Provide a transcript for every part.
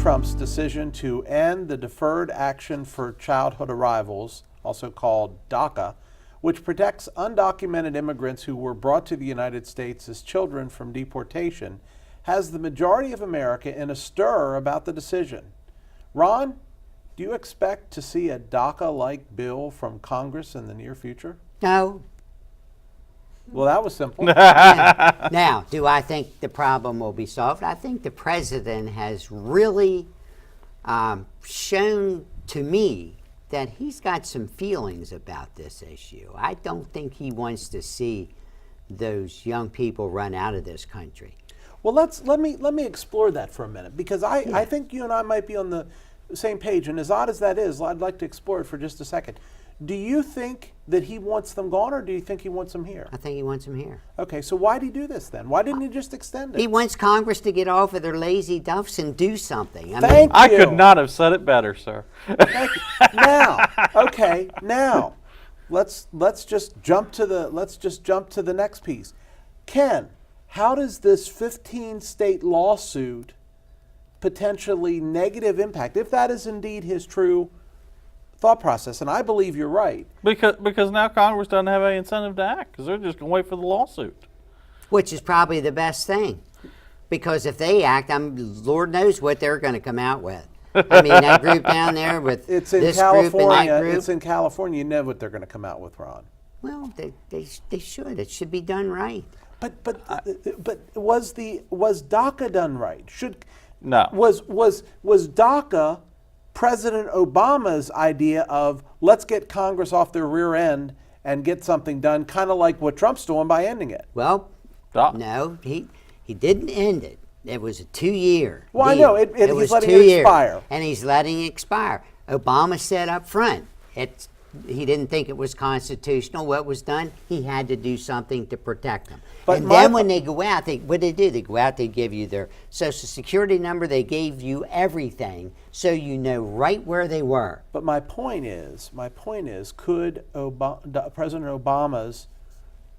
Trump's decision to end the Deferred Action for Childhood Arrivals, also called DACA, which protects undocumented immigrants who were brought to the United States as children from deportation, has the majority of America in a stir about the decision. Ron, do you expect to see a DACA-like bill from Congress in the near future? No. Well, that was simple. Now, do I think the problem will be solved? I think the president has really shown to me that he's got some feelings about this issue. I don't think he wants to see those young people run out of this country. Well, let me explore that for a minute, because I think you and I might be on the same page, and as odd as that is, I'd like to explore it for just a second. Do you think that he wants them gone, or do you think he wants them here? I think he wants them here. Okay, so why'd he do this then? Why didn't he just extend it? He wants Congress to get off of their lazy duffs and do something. I could not have said it better, sir. Thank you. Now, let's just jump to the next piece. Ken, how does this 15-state lawsuit potentially negative impact, if that is indeed his true thought process, and I believe you're right. Because now Congress doesn't have any incentive to act, because they're just going to wait for the lawsuit. Which is probably the best thing, because if they act, Lord knows what they're going to come out with. I mean, that group down there with it's in this California, group and that group. It's in California. You know what they're going to come out with, Ron. Well, they should. It should be done right. But was DACA done right? No. Was DACA President Obama's idea of let's get Congress off their rear end and get something done, kind of like what Trump's doing by ending it? Well, no, he didn't end it. It was a 2-year Well, deal. I know. He's letting it 2 years, expire. and he's letting it expire. Obama said up front, he didn't think it was constitutional. What was done, he had to do something to protect them. And then when they go out, what do? They go out, they give you their Social Security number, they gave you everything so you know right where they were. But my point is, could President Obama's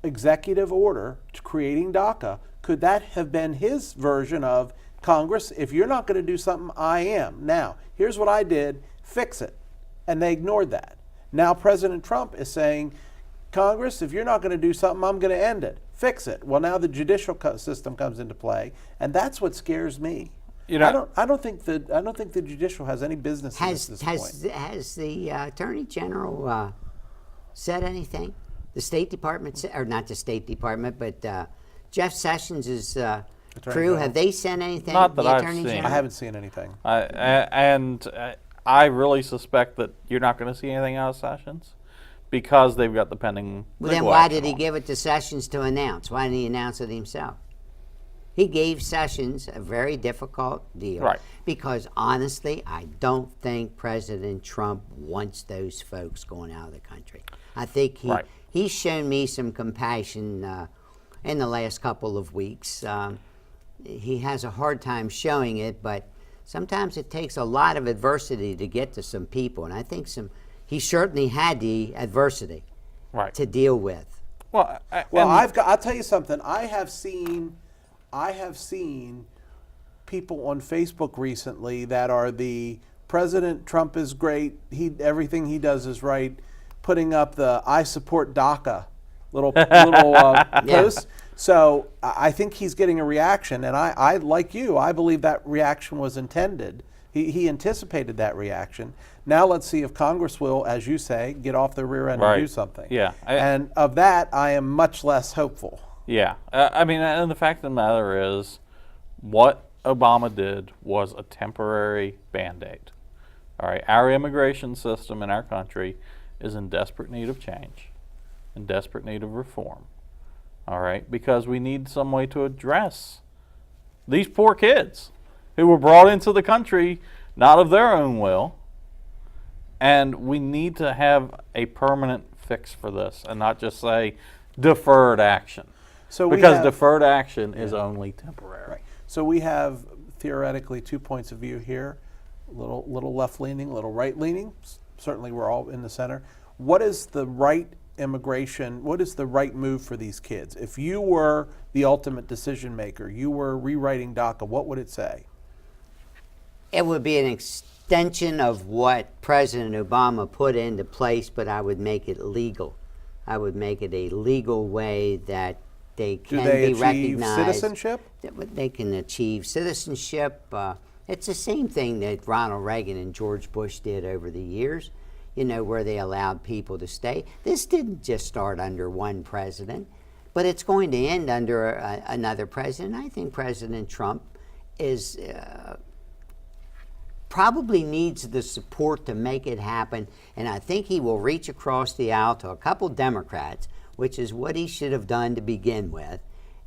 executive order creating DACA, could that have been his version of Congress, if you're not going to do something, I am. Now, here's what I did, fix it. And they ignored that. Now President Trump is saying, Congress, if you're not going to do something, I'm going to end it. Fix it. Well, now the judicial system comes into play, and that's what scares me. You know, I don't think the judicial has any business in this point. Has the Attorney General said anything? The State Department, or not the State Department, but Jeff Sessions' crew, have they sent anything? Not that I've seen. I haven't seen anything. I really suspect that you're not going to see anything out of Sessions because they've got the pending. Well, then why did he give it to Sessions to announce? Why didn't he announce it himself? He gave Sessions a very difficult deal. Right. Because honestly, I don't think President Trump wants those folks going out of the country. I think he's shown me some compassion in the last couple of weeks. He has a hard time showing it, but sometimes it takes a lot of adversity to get to some people, and I think he certainly had the adversity to deal with. Well, I'll tell you something. I have seen people on Facebook recently that are the President Trump is great. Everything he does is right. Putting up the I support DACA little post. So I think he's getting a reaction, and I like you, I believe that reaction was intended. He anticipated that reaction. Now let's see if Congress will, as you say, get off the rear end and do something. Yeah. And of that, I am much less hopeful. Yeah. I mean, and the fact of the matter is, what Obama did was a temporary Band-Aid. All right. Our immigration system in our country is in desperate need of change, in desperate need of reform. All right, because we need some way to address these poor kids who were brought into the country not of their own will, and we need to have a permanent fix for this and not just say deferred action. Because deferred action is only temporary. Right. So we have theoretically 2 points of view here, a little left-leaning, a little right-leaning. Certainly we're all in the center. What is the right immigration, what is the right move for these kids? If you were the ultimate decision maker, you were rewriting DACA, what would it say? It would be an extension of what President Obama put into place, but I would make it legal. I would make it a legal way that they Do can they be achieve recognized. citizenship? That they can achieve citizenship. It's the same thing that Ronald Reagan and George Bush did over the years, you know, where they allowed people to stay. This didn't just start under one president, but it's going to end under another president. I think President Trump is probably needs the support to make it happen, and I think he will reach across the aisle to a couple Democrats, which is what he should have done to begin with,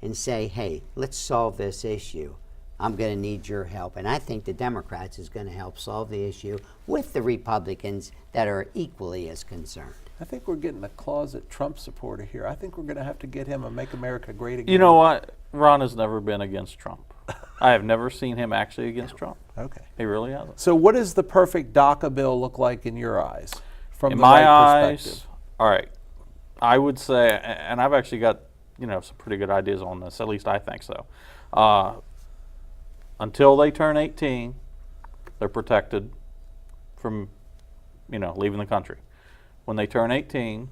and say, hey, let's solve this issue. I'm going to need your help. And I think the Democrats is going to help solve the issue with the Republicans that are equally as concerned. I think we're getting a closet Trump supporter here. I think we're going to have to get him a Make America Great Again. You know what? Ron has never been against Trump. I have never seen him actually against Trump. Okay. He really hasn't. So what does the perfect DACA bill look like in your eyes? From In the my right eyes, perspective? all right, I would say, and I've actually got, you know, some pretty good ideas on this, at least I think so. Until they turn 18, they're protected from, you know, leaving the country. When they turn 18,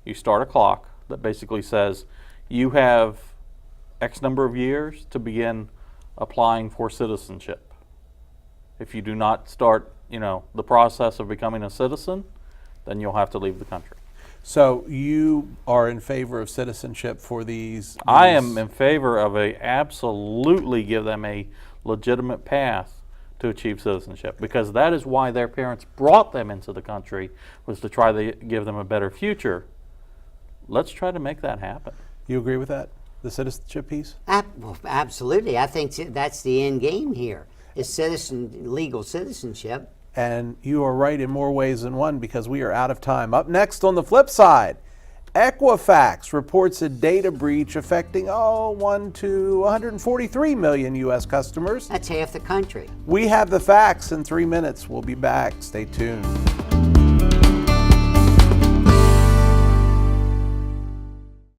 you start a clock that basically says you have X number of years to begin applying for citizenship. If you do not start, you know, the process of becoming a citizen, then you'll have to leave the country. So you are in favor of citizenship for these? I am in favor of absolutely give them a legitimate path to achieve citizenship, because that is why their parents brought them into the country, was to try to give them a better future. Let's try to make that happen. You agree with that, the citizenship piece? Well, absolutely. I think that's the end game here, is legal citizenship. And you are right in more ways than one, because we are out of time. Up next on the flip side, Equifax reports a data breach affecting 143 million U.S. customers. That's half the country. We have the facts in 3 minutes. We'll be back. Stay tuned.